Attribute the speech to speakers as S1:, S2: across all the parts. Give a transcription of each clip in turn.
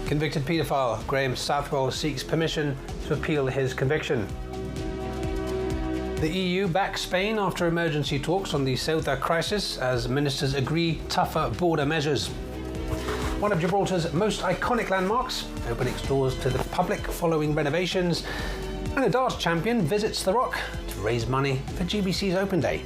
S1: Convicted paedophile Graham Southwell seeks permission to appeal his conviction. The EU backs Spain after emergency talks on the Ceuta crisis as ministers agree tougher border measures. One of Gibraltar's most iconic landmarks opening its doors to the public following renovations, and a darts champion visits the Rock to raise money for GBC's Open Day.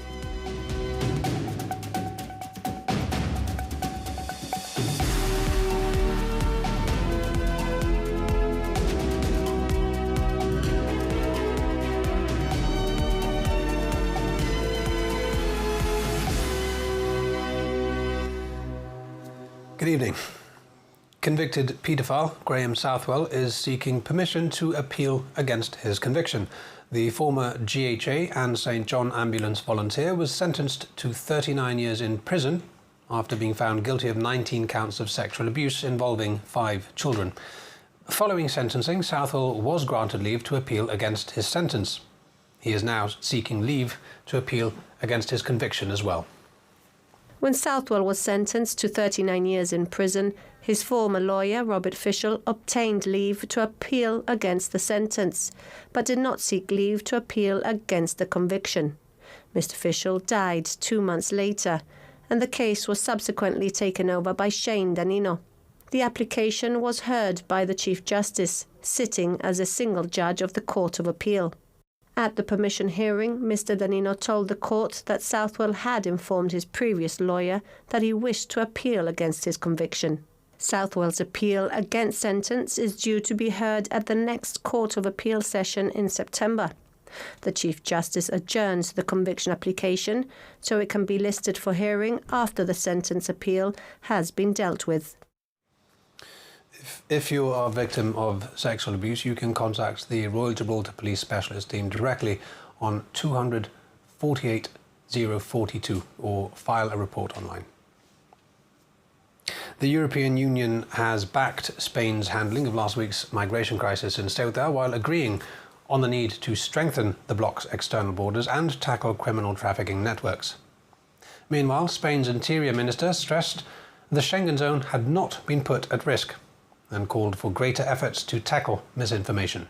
S1: Good evening. Convicted paedophile Graham Southwell is seeking permission to appeal against his conviction. The former GHA and St John ambulance volunteer was sentenced to 39 years in prison after being found guilty of 19 counts of sexual abuse involving 5 children. Following sentencing, Southwell was granted leave to appeal against his sentence. He is now seeking leave to appeal against his conviction as well.
S2: When Southwell was sentenced to 39 years in prison, his former lawyer, Robert Fischel, obtained leave to appeal against the sentence, but did not seek leave to appeal against the conviction. Mr. Fischel died 2 months later, and the case was subsequently taken over by Shane Danino. The application was heard by the Chief Justice, sitting as a single judge of the Court of Appeal. At the permission hearing, Mr. Danino told the court that Southwell had informed his previous lawyer that he wished to appeal against his conviction. Southwell's appeal against sentence is due to be heard at the next Court of Appeal session in September. The Chief Justice adjourns the conviction application so it can be listed for hearing after the sentence appeal has been dealt with.
S1: If you are a victim of sexual abuse, you can contact the Royal Gibraltar Police Specialist Team directly on 200 48 042 or file a report online. The European Union has backed Spain's handling of last week's migration crisis in Ceuta while agreeing on the need to strengthen the bloc's external borders and tackle criminal trafficking networks. Meanwhile, Spain's Interior Minister stressed the Schengen zone had not been put at risk and called for greater efforts to tackle misinformation.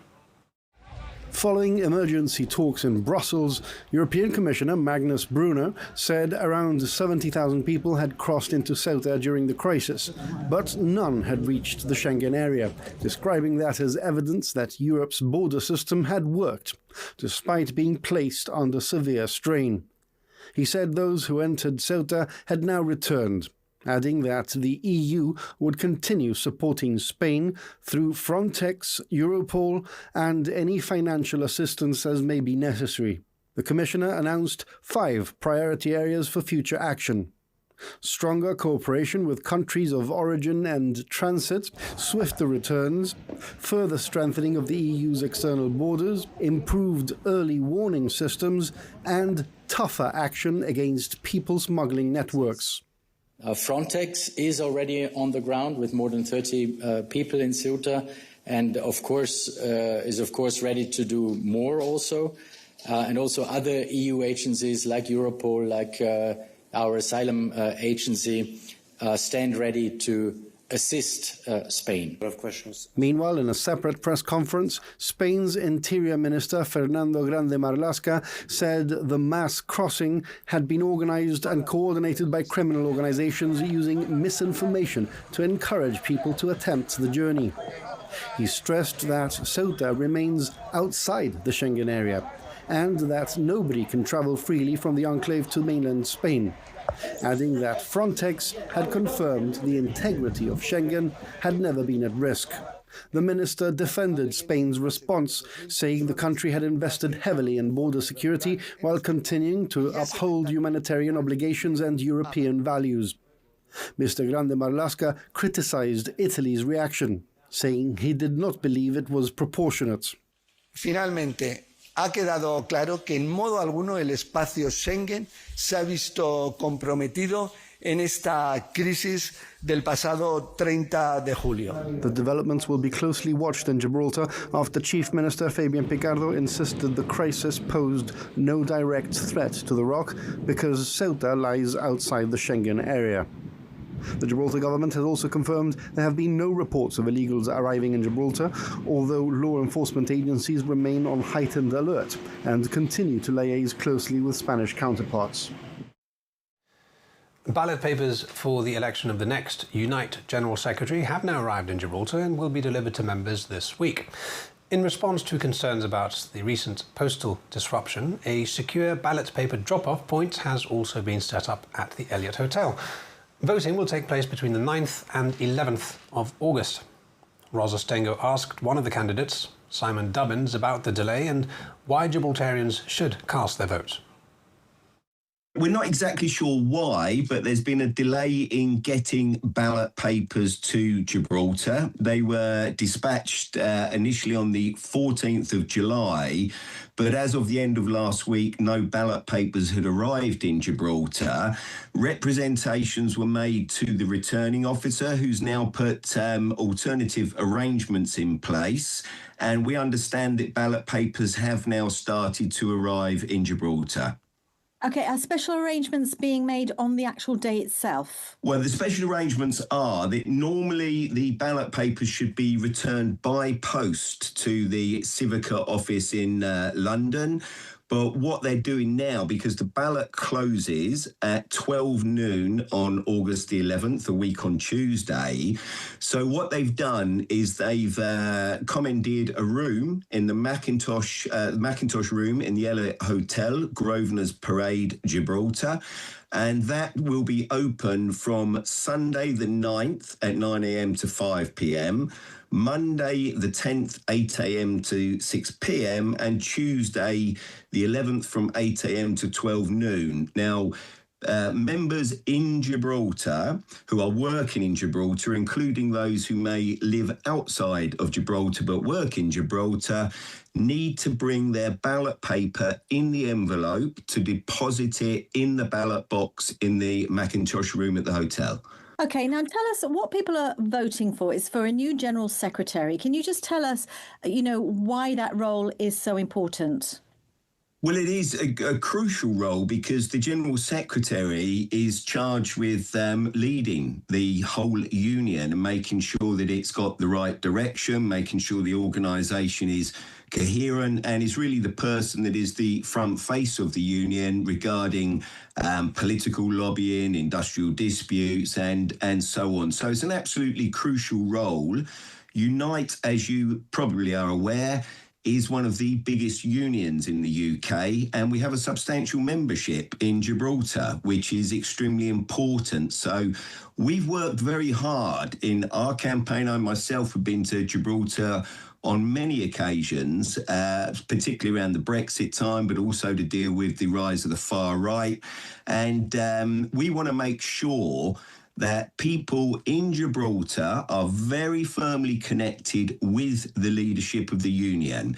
S3: Following emergency talks in Brussels, European Commissioner Magnus Brunner said around 70,000 people had crossed into Ceuta during the crisis, but none had reached the Schengen area, describing that as evidence that Europe's border system had worked, despite being placed under severe strain. He said those who entered Ceuta had now returned, adding that the EU would continue supporting Spain through Frontex, Europol, and any financial assistance as may be necessary. The Commissioner announced 5 priority areas for future action: stronger cooperation with countries of origin and transit, swifter returns, further strengthening of the EU's external borders, improved early warning systems, and tougher action against people smuggling networks.
S4: Frontex is already on the ground with more than 30 people in Ceuta, and is of course ready to do more also. And also other EU agencies like Europol, like our asylum agency, stand ready to assist Spain.
S3: Meanwhile, in a separate press conference, Spain's Interior Minister Fernando Grande Marlaska said the mass crossing had been organized and coordinated by criminal organizations using misinformation to encourage people to attempt the journey. He stressed that Ceuta remains outside the Schengen area and that nobody can travel freely from the enclave to mainland Spain, adding that Frontex had confirmed the integrity of Schengen had never been at risk. The minister defended Spain's response, saying the country had invested heavily in border security while continuing to uphold humanitarian obligations and European values. Mr. Grande Marlaska criticized Italy's reaction, saying he did not believe it was proportionate.
S5: Finalmente, ha quedado claro que en modo alguno el espacio Schengen se ha visto comprometido en esta crisis del pasado 30 de julio.
S3: The developments will be closely watched in Gibraltar after Chief Minister Fabian Picardo insisted the crisis posed no direct threat to the Rock because Ceuta lies outside the Schengen area. The Gibraltar government has also confirmed there have been no reports of illegals arriving in Gibraltar, although law enforcement agencies remain on heightened alert and continue to liaise closely with Spanish counterparts.
S1: Ballot papers for the election of the next Unite General Secretary have now arrived in Gibraltar and will be delivered to members this week. In response to concerns about the recent postal disruption, a secure ballot paper drop-off point has also been set up at the Elliott Hotel. Voting will take place between the 9th and 11th of August. Rosa Stengo asked one of the candidates, Simon Dubbins, about the delay and why Gibraltarians should cast their vote.
S6: We're not exactly sure why, but there's been a delay in getting ballot papers to Gibraltar. They were dispatched initially on the 14th of July, but as of the end of last week, no ballot papers had arrived in Gibraltar. Representations were made to the returning officer, who's now put alternative arrangements in place, and we understand that ballot papers have now started to arrive in Gibraltar.
S7: Okay, are special arrangements being made on the actual day itself?
S6: Well, the special arrangements are that normally the ballot papers should be returned by post to the Civica office in London. But what they're doing now, because the ballot closes at 12 noon on August the 11th, a week on Tuesday. So what they've done is they've commandeered a room in the Macintosh room in the Elliott Hotel, Grosvenor's Parade, Gibraltar. And that will be open from Sunday the 9th at 9 a.m. to 5 p.m, Monday the 10th, 8 a.m. to 6 p.m, and Tuesday the 11th from 8 a.m. to 12 noon. Now, members in Gibraltar who are working in Gibraltar, including those who may live outside of Gibraltar but work in Gibraltar, need to bring their ballot paper in the envelope to deposit it in the ballot box in the Macintosh room at the hotel.
S7: Okay, now tell us what people are voting for. It's for a new General Secretary. Can you just tell us, why that role is so important?
S6: Well, it is a crucial role because the General Secretary is charged with leading the whole union and making sure that it's got the right direction, making sure the organisation is coherent, and is really the person that is the front face of the union regarding political lobbying, industrial disputes, and so on. So it's an absolutely crucial role. Unite, as you probably are aware, is one of the biggest unions in the UK, and we have a substantial membership in Gibraltar, which is extremely important. So we've worked very hard in our campaign. I myself have been to Gibraltar on many occasions, particularly around the Brexit time, but also to deal with the rise of the far right. And we want to make sure that people in Gibraltar are very firmly connected with the leadership of the union.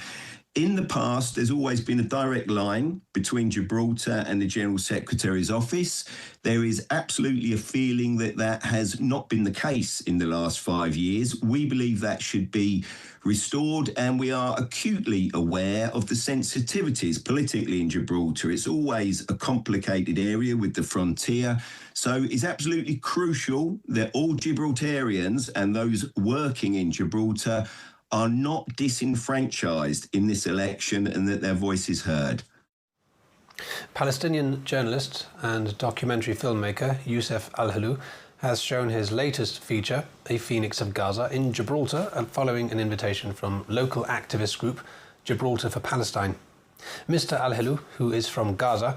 S6: In the past, there's always been a direct line between Gibraltar and the General Secretary's office. There is absolutely a feeling that that has not been the case in the last 5 years. We believe that should be restored, and we are acutely aware of the sensitivities politically in Gibraltar. It's always a complicated area with the frontier. So it's absolutely crucial that all Gibraltarians and those working in Gibraltar are not disenfranchised in this election and that their voice is heard.
S1: Palestinian journalist and documentary filmmaker Youssef Al-Halou has shown his latest feature, A Phoenix of Gaza, in Gibraltar following an invitation from local activist group Gibraltar for Palestine. Mr. Al-Halou, who is from Gaza,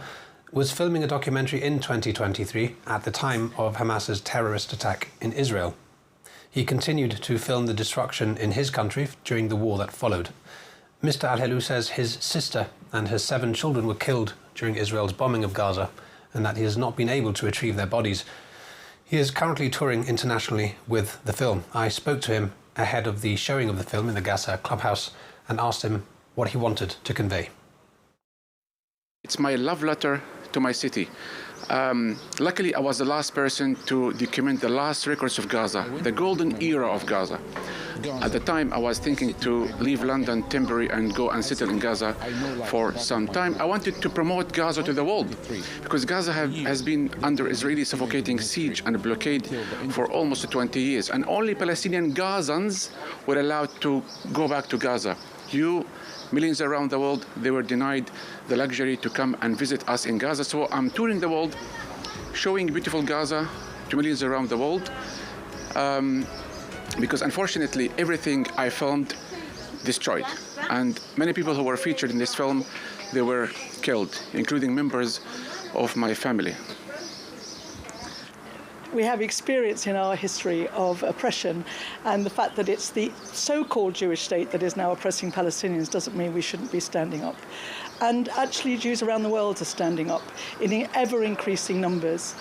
S1: was filming a documentary in 2023 at the time of Hamas's terrorist attack in Israel. He continued to film the destruction in his country during the war that followed. Mr. Al-Halou says his sister and her 7 children were killed during Israel's bombing of Gaza and that he has not been able to retrieve their bodies. He is currently touring internationally with the film. I spoke to him ahead of the showing of the film in the Gaza clubhouse and asked him what he wanted to convey.
S8: It's my love letter to my city. Luckily, I was the last person to document the last records of Gaza, the golden era of Gaza. At the time, I was thinking to leave London temporarily and go and settle in Gaza for some time. I wanted to promote Gaza to the world because Gaza has been under Israeli suffocating siege and blockade for almost 20 years, and only Palestinian Gazans were allowed to go back to Gaza. Millions around the world, they were denied the luxury to come and visit us in Gaza. So I'm touring the world, showing beautiful Gaza to millions around the world. Because unfortunately, everything I filmed destroyed. And many people who were featured in this film, they were killed, including members of my family.
S9: We have experience in our history of oppression, and the fact that it's the so-called Jewish state that is now oppressing Palestinians doesn't mean we shouldn't be standing up. And actually, Jews around the world are standing up in ever-increasing numbers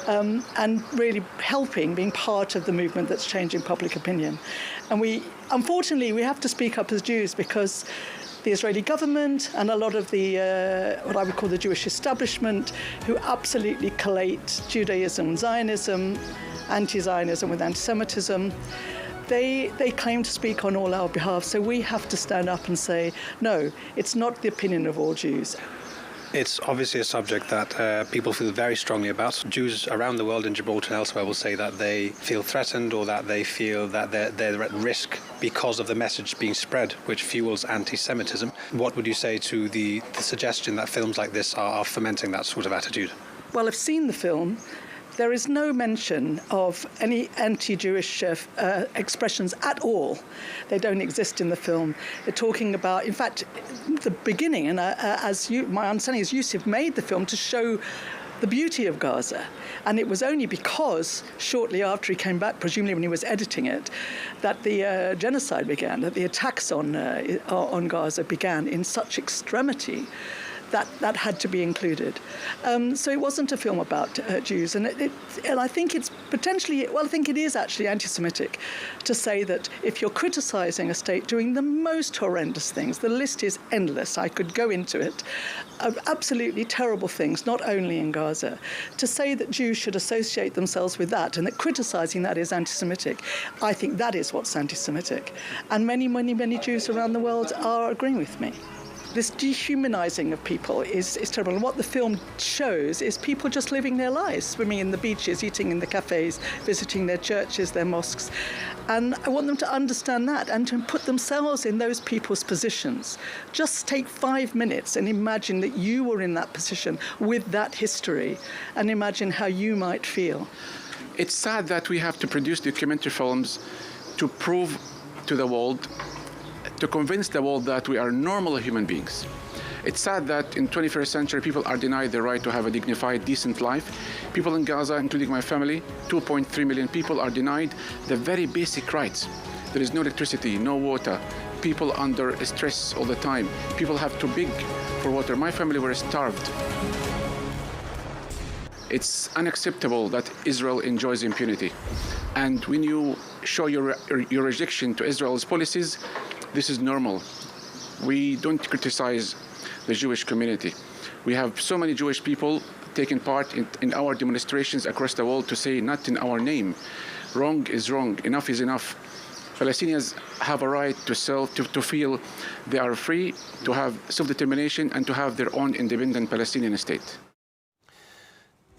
S9: and really helping, being part of the movement that's changing public opinion. And unfortunately, we have to speak up as Jews because the Israeli government and a lot of the, what I would call the Jewish establishment, who absolutely collate Judaism and Zionism, anti-Zionism with anti-Semitism, they claim to speak on all our behalf. So we have to stand up and say, no, it's not the opinion of all Jews.
S1: It's obviously a subject that people feel very strongly about. Jews around the world in Gibraltar and elsewhere will say that they feel threatened or that they feel that they're at risk because of the message being spread, which fuels anti-Semitism. What would you say to the suggestion that films like this are fomenting that sort of attitude?
S9: Well, I've seen the film. There is no mention of any anti-Jewish expressions at all. They don't exist in the film. They're talking about, in fact, the beginning, and my understanding is Yusuf made the film to show the beauty of Gaza. And it was only because shortly after he came back, presumably when he was editing it, that the genocide began, that the attacks on Gaza began in such extremity that had to be included. So it wasn't a film about Jews. And I think it's potentially, well, I think it is actually anti-Semitic to say that if you're criticizing a state doing the most horrendous things, the list is endless, I could go into it, of absolutely terrible things, not only in Gaza, to say that Jews should associate themselves with that and that criticizing that is anti-Semitic, I think that is what's anti-Semitic. And many, many, many Jews around the world are agreeing with me. This dehumanizing of people is terrible. And what the film shows is people just living their lives, swimming in the beaches, eating in the cafes, visiting their churches, their mosques. And I want them to understand that and to put themselves in those people's positions. Just take 5 minutes and imagine that you were in that position with that history and imagine how you might feel.
S8: It's sad that we have to produce documentary films to prove to the world, to convince the world that we are normal human beings. It's sad that in 21st century, people are denied the right to have a dignified, decent life. People in Gaza, including my family, 2.3 million people, are denied the very basic rights. There is no electricity, no water, people under stress all the time. People have to beg for water. My family were starved. It's unacceptable that Israel enjoys impunity. And when you show your rejection to Israel's policies, this is normal. We don't criticize the Jewish community. We have so many Jewish people taking part in our demonstrations across the world to say, not in our name. Wrong is wrong, enough is enough. Palestinians have a right to feel they are free, to have self-determination and to have their own independent Palestinian state.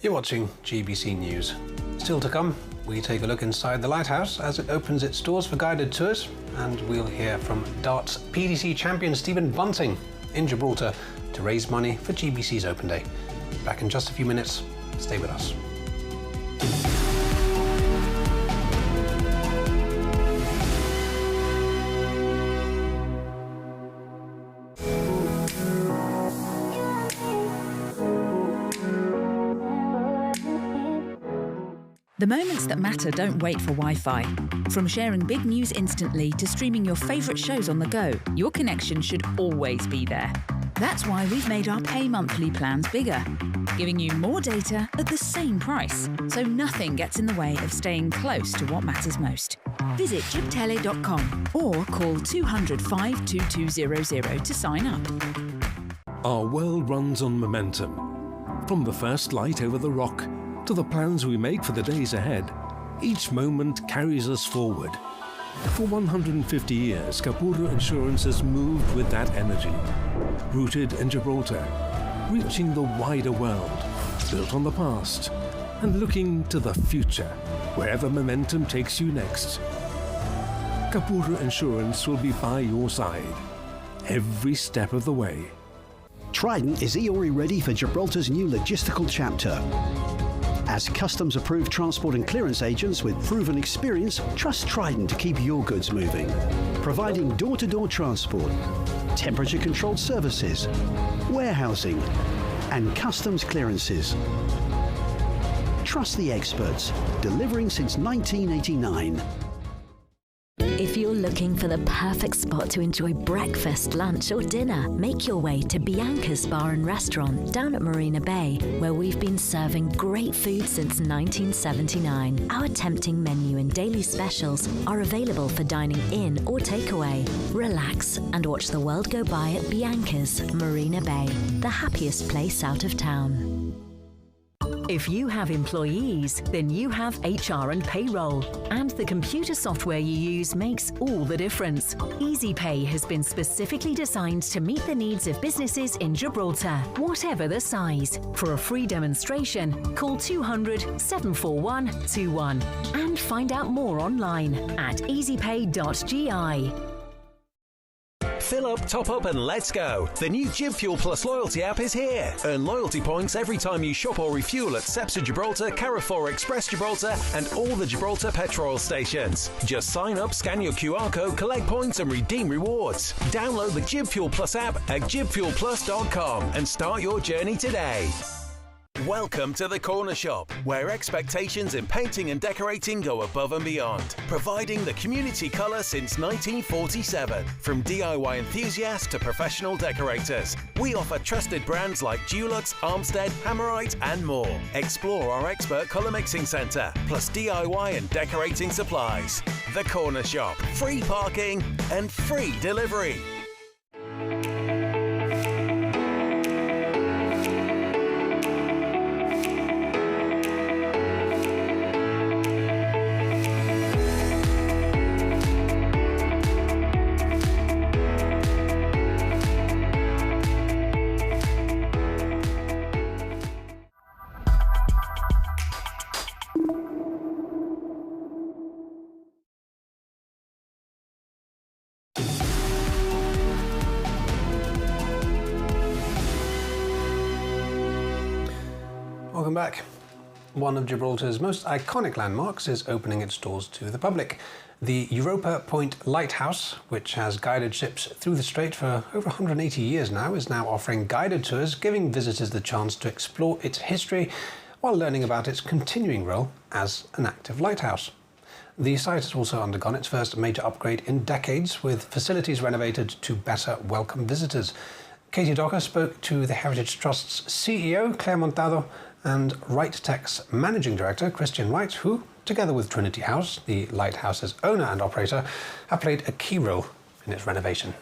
S1: You're watching GBC News. Still to come, we take a look inside the Lighthouse as it opens its doors for guided tours, and we'll hear from darts PDC champion Stephen Bunting in Gibraltar to raise money for GBC's Open Day. Back in just a few minutes. Stay with us.
S10: The moments that matter don't wait for Wi-Fi. From sharing big news instantly to streaming your favourite shows on the go, your connection should always be there. That's why we've made our pay monthly plans bigger, giving you more data at the same price, so nothing gets in the way of staying close to what matters most. Visit gibtele.com or call 200 52200 to sign up.
S11: Our world runs on momentum. From the first light over the rock to the plans we make for the days ahead, each moment carries us forward. For 150 years, Capurro Insurance has moved with that energy. Rooted in Gibraltar, reaching the wider world, built on the past, and looking to the future, wherever momentum takes you next. Capurro Insurance will be by your side, every step of the way.
S12: Trident is EORI ready for Gibraltar's new logistical chapter. As customs-approved transport and clearance agents with proven experience, trust Trident to keep your goods moving. Providing door-to-door transport, temperature-controlled services, warehousing, and customs clearances. Trust the experts, delivering since 1989.
S13: If you're looking for the perfect spot to enjoy breakfast, lunch or dinner, make your way to Bianca's Bar and Restaurant down at Marina Bay, where we've been serving great food since 1979. Our tempting menu and daily specials are available for dining in or takeaway. Relax and watch the world go by at Bianca's Marina Bay, the happiest place out of town. If you have employees, then you have HR and payroll. And the computer software you use makes all the difference. EasyPay has been specifically designed to meet the needs of businesses in Gibraltar, whatever the size. For a free demonstration, call 200 741 21 and find out more online at easypay.gi.
S14: Fill up, top up and let's go. The new GibFuel Plus loyalty app is here. Earn loyalty points every time you shop or refuel at Cepsa Gibraltar, Carrefour Express Gibraltar and all the Gibraltar petrol stations. Just sign up, scan your QR code, collect points and redeem rewards. Download the GibFuel Plus app at gibfuelplus.com and start your journey today. Welcome to the Corner Shop, where expectations in painting and decorating go above and beyond, providing the community colour since 1947. From DIY enthusiasts to professional decorators, we offer trusted brands like Dulux, Armstead, Hammerite and more. Explore our expert colour mixing centre, plus DIY and decorating supplies. The Corner Shop, free parking and free delivery.
S1: Welcome back. One of Gibraltar's most iconic landmarks is opening its doors to the public. The Europa Point Lighthouse, which has guided ships through the strait for over 180 years now, is now offering guided tours, giving visitors the chance to explore its history while learning about its continuing role as an active lighthouse. The site has also undergone its first major upgrade in decades, with facilities renovated to better welcome visitors. Katie Docker spoke to the Heritage Trust's CEO, Claire Montado, and Right Tech's Managing Director, Christian Wright, who, together with Trinity House, the lighthouse's owner and operator, have played a key role in its renovation.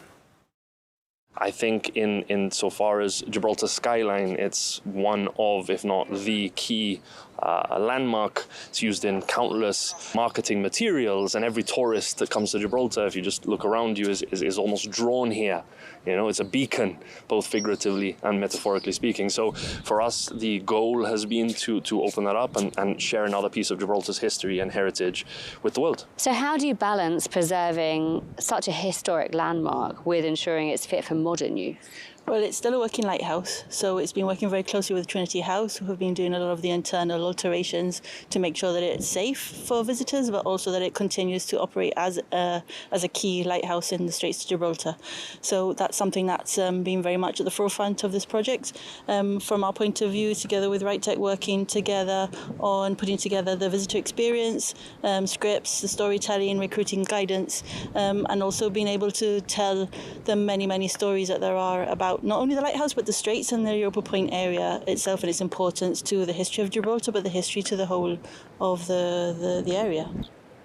S15: I think in so far as Gibraltar skyline, it's one of, if not the key landmark. It's used in countless marketing materials, and every tourist that comes to Gibraltar, if you just look around you, is almost drawn here. You know, it's a beacon, both figuratively and metaphorically speaking. So for us, the goal has been to open that up and share another piece of Gibraltar's history and heritage with the world.
S16: So how do you balance preserving such a historic landmark with ensuring it's fit for modern use?
S17: Well, it's still a working lighthouse, so it's been working very closely with Trinity House, who have been doing a lot of the internal alterations to make sure that it's safe for visitors, but also that it continues to operate as a key lighthouse in the Straits of Gibraltar. So that's something that's been very much at the forefront of this project. From our point of view, together with Right Tech, working together on putting together the visitor experience, scripts, the storytelling, recruiting guidance, and also being able to tell the many, many stories that there are about not only the lighthouse, but the Straits and the Europa Point area itself and its importance to the history of Gibraltar, but the history to the whole of the area.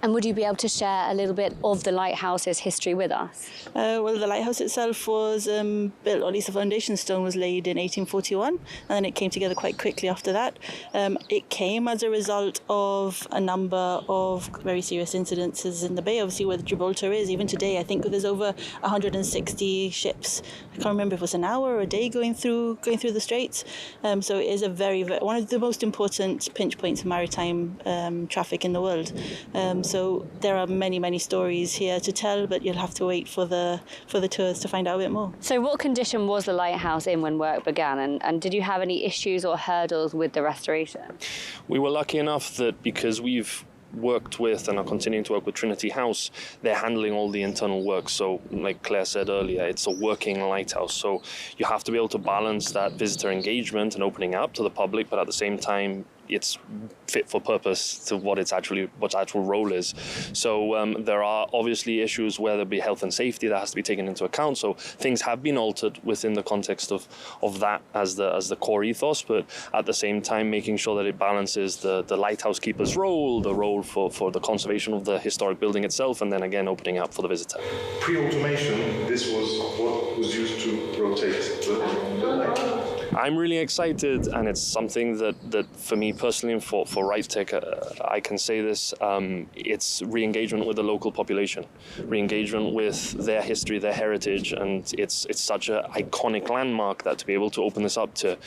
S16: And would you be able to share a little bit of the Lighthouse's history with us?
S17: Well, the lighthouse itself was built, or at least the foundation stone was laid in 1841, and then it came together quite quickly after that. It came as a result of a number of very serious incidences in the bay, obviously where Gibraltar is. Even today, I think there's over 160 ships. I can't remember if it was an hour or a day going through the straits. So it is a very, one of the most important pinch points of maritime traffic in the world. So there are many, many stories here to tell, but you'll have to wait for the tours to find out a bit more.
S16: So what condition was the lighthouse in when work began, and did you have any issues or hurdles with the restoration?
S15: We were lucky enough that because we've worked with and are continuing to work with Trinity House, they're handling all the internal work. So like Claire said earlier, it's a working lighthouse. So you have to be able to balance that visitor engagement and opening up to the public, but at the same time, it's fit for purpose to what its actual role is. So there are obviously issues where there'll be health and safety that has to be taken into account. So things have been altered within the context of that as the core ethos, but at the same time making sure that it balances the lighthouse keeper's role, the role for the conservation of the historic building itself, and then again opening up for the visitor.
S18: Pre-automation, this was what was used to rotate the lighthouse.
S15: I'm really excited, and it's something that for me personally and for RightTech, I can say this, it's re-engagement with the local population, re-engagement with their history, their heritage, and it's such an iconic landmark that to be able to open this up to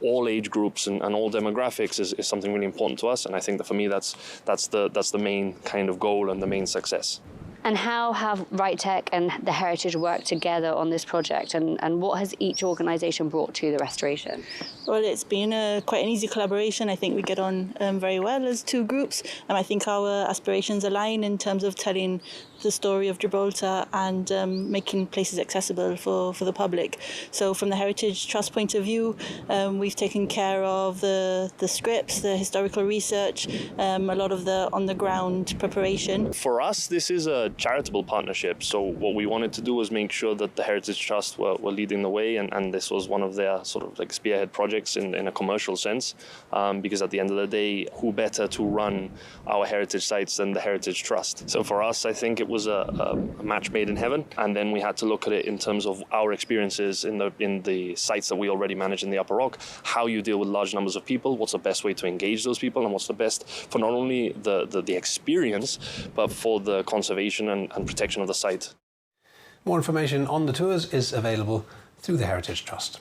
S15: all age groups and all demographics is something really important to us, and I think that for me that's the main kind of goal and the main success.
S16: And how have RightTech and the Heritage worked together on this project, and what has each organisation brought to the restoration?
S17: Well, it's been quite an easy collaboration. I think we get on very well as two groups, and I think our aspirations align in terms of telling the story of Gibraltar and making places accessible for the public. So from the Heritage Trust point of view, we've taken care of the scripts, the historical research, a lot of the on-the-ground preparation.
S15: For us, this is a charitable partnership. So what we wanted to do was make sure that the Heritage Trust were leading the way, and this was one of their sort of like spearhead projects in a commercial sense, because at the end of the day, who better to run our heritage sites than the Heritage Trust? So for us, I think it was a match made in heaven, and then we had to look at it in terms of our experiences in the sites that we already manage in the Upper Rock, how you deal with large numbers of people, what's the best way to engage those people, and what's the best for not only the experience, but for the conservation and protection of the site.
S1: More information on the tours is available through the Heritage Trust.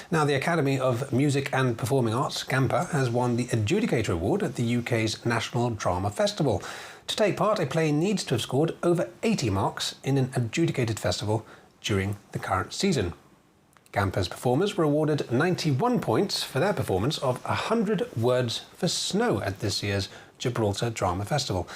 S1: Now, the Academy of Music and Performing Arts, GAMPA, has won the Adjudicator Award at the UK's National Drama Festival. To take part, a play needs to have scored over 80 marks in an adjudicated festival during the current season. GAMPA's performers were awarded 91 points for their performance of 100 Words for Snow at this year's Gibraltar Drama Festival.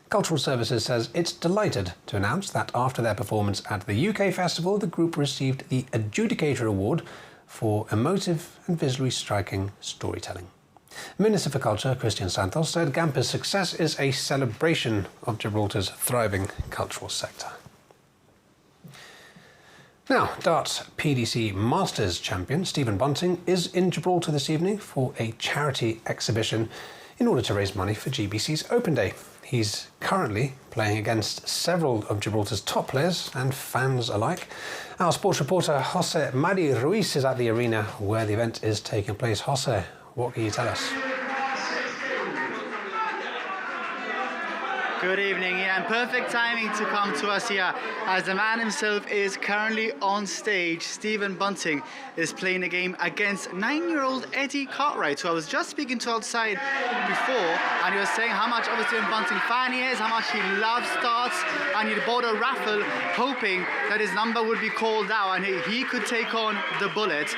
S1: Cultural Services says it's delighted to announce that after their performance at the UK festival, the group received the Adjudicator Award for emotive and visually striking storytelling. Minister for Culture, Christian Santos, said GAMPA's success is a celebration of Gibraltar's thriving cultural sector. Now, darts PDC Masters champion Stephen Bunting is in Gibraltar this evening for a charity exhibition in order to raise money for GBC's Open Day. He's currently playing against several of Gibraltar's top players and fans alike. Our sports reporter Jose Madi Ruiz is at the arena where the event is taking place. Jose, what can you tell us?
S19: Good evening, and perfect timing to come to us here as the man himself is currently on stage. Stephen Bunting is playing a game against 9-year-old Eddie Cartwright, who I was just speaking to outside before, and he was saying how much of a Stephen Bunting fan he is, how much he loves darts, and he bought a raffle hoping that his number would be called out and he could take on the bullet.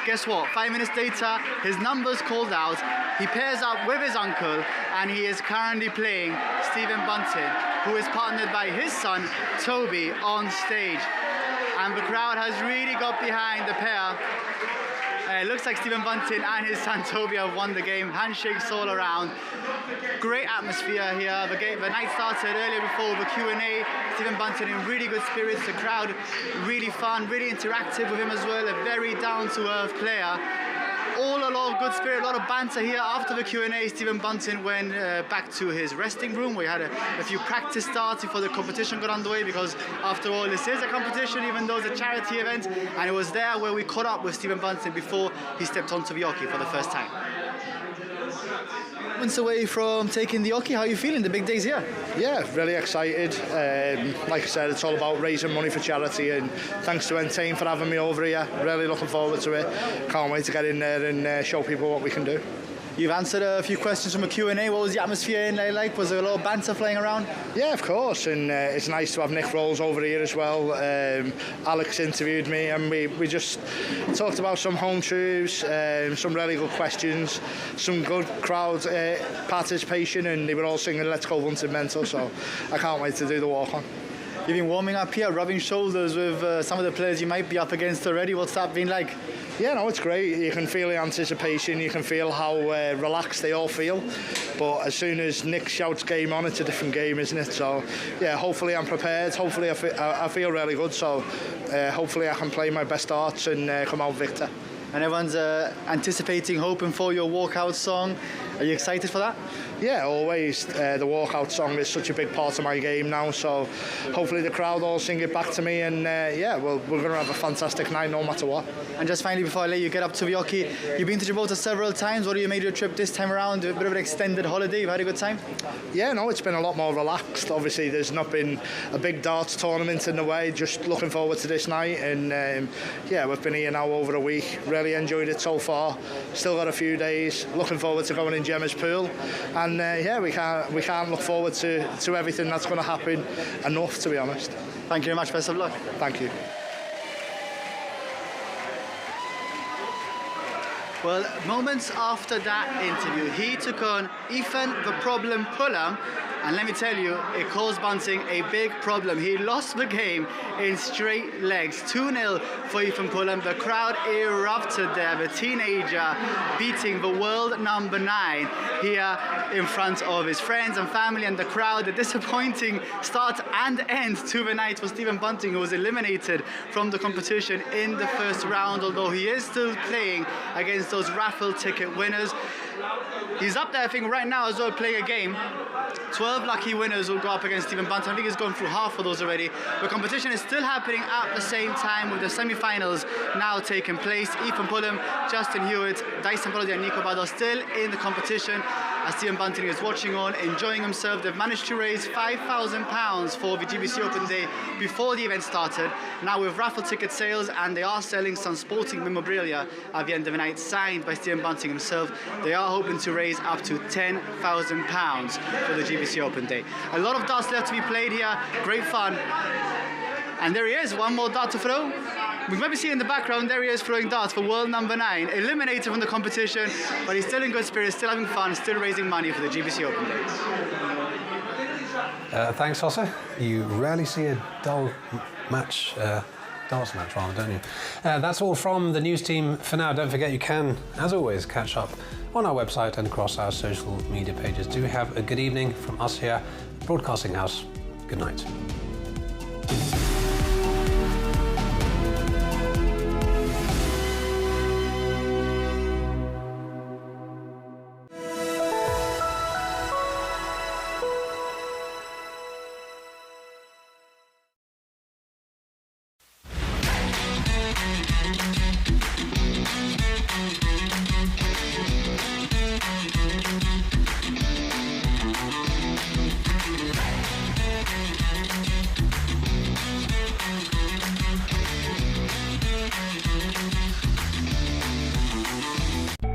S19: Guess what? 5 minutes later, his number's called out. He pairs up with his uncle, and he is currently playing Stephen Bunting, who is partnered by his son, Toby, on stage. And the crowd has really got behind the pair. It looks like Stephen Bunting and his son Toby have won the game. Handshakes all around. Great atmosphere here. The night started earlier before the Q&A. Stephen Bunting in really good spirits. The crowd really fun, really interactive with him as well. A very down-to-earth player. all a lot of good spirit, a lot of banter here. After the Q&A, Stephen Bunting went back to his resting room where he had a few practice starts before the competition got underway, because after all, this is a competition, even though it's a charity event. And it was there where we caught up with Stephen Bunting before he stepped onto the hockey for the first time. Months away from taking the hockey, how are you feeling? The big days here?
S20: Yeah, really excited. Like I said, it's all about raising money for charity, and thanks to Entain for having me over here. Really looking forward to it. Can't wait to get in there and show people what we can do.
S19: You've answered a few questions from a Q&A. What was the atmosphere in there like? Was there a lot of banter flying around?
S20: Yeah, of course, and it's nice to have Nick Rolls over here as well. Alex interviewed me, and we just talked about some home truths, some really good questions, some good crowd participation, and they were all singing Let's Go Bunting Mental, so I can't wait to do the walk-on.
S19: You've been warming up here, rubbing shoulders with some of the players you might be up against already. What's that been like?
S20: Yeah, no, it's great. You can feel the anticipation, you can feel how relaxed they all feel. But as soon as Nick shouts game on, it's a different game, isn't it? So, yeah, hopefully I'm prepared. Hopefully I feel really good. So, hopefully I can play my best darts and come out victor.
S19: And everyone's anticipating, hoping for your walkout song. Are you excited for that?
S20: Yeah, always. The walkout song is such a big part of my game now, so hopefully the crowd all sing it back to me, and yeah, we're going to have a fantastic night no matter what.
S19: And just finally, before I let you get up to the hockey, you've been to Gibraltar several times. What do you made your trip this time around? A bit of an extended holiday. You've had a good time?
S20: Yeah, no, it's been a lot more relaxed. Obviously, there's not been a big darts tournament in the way. Just looking forward to this night, and yeah, we've been here now over a week. Really enjoyed it so far. Still got a few days. Looking forward to going in Gemma's pool, and yeah, we can't look forward to everything that's going to happen enough, to be honest.
S19: Thank you very much. Best of luck.
S20: Thank you.
S19: Well, moments after that interview, he took on Ethan the Problem Pullum, and let me tell you, it caused Bunting a big problem. He lost the game in straight legs. 2-0 for Ethan Pullum. The crowd erupted there. The teenager beating the world number 9 here in front of his friends and family and the crowd. A disappointing start and end to the night for Stephen Bunting, who was eliminated from the competition in the first round, although he is still playing against those raffle ticket winners. He's up there, I think, right now as well, playing a game. 12 lucky winners will go up against Stephen Bunting. I think he's gone through half of those already. The competition is still happening at the same time, with the semi-finals now taking place. Ethan Pullum, Justin Hewitt, Dyson Brody and Nico Bado still in the competition, as Stephen Bunting is watching on, enjoying himself. They've managed to raise £5,000 for the GBC Open Day before the event started. Now with raffle ticket sales, and they are selling some sporting memorabilia at the end of the night, signed by Stephen Bunting himself. They are hoping to raise up to £10,000 for the GBC Open Day. A lot of darts left to be played here. Great fun. And there he is, one more dart to throw. We might be seeing in the background, there he is throwing darts for world number 9. Eliminated from the competition, but he's still in good spirits, still having fun, still raising money for the GBC Open Day.
S1: Thanks, Hossa. You rarely see a dull match, darts match rather, don't you? That's all from the news team for now. Don't forget you can, as always, catch up on our website and across our social media pages. Do have a good evening from us here at Broadcasting House. Good night.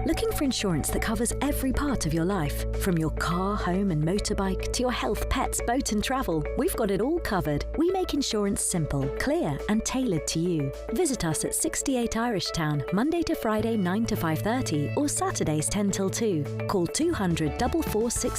S13: Looking for insurance that covers every part of your life? From your car, home and motorbike to your health, pets, boat and travel, we've got it all covered. We make insurance simple, clear and tailored to you. Visit us at 68 Irish Town, Monday to Friday 9 to 5:30 or Saturdays 10 till 2. Call 200 4460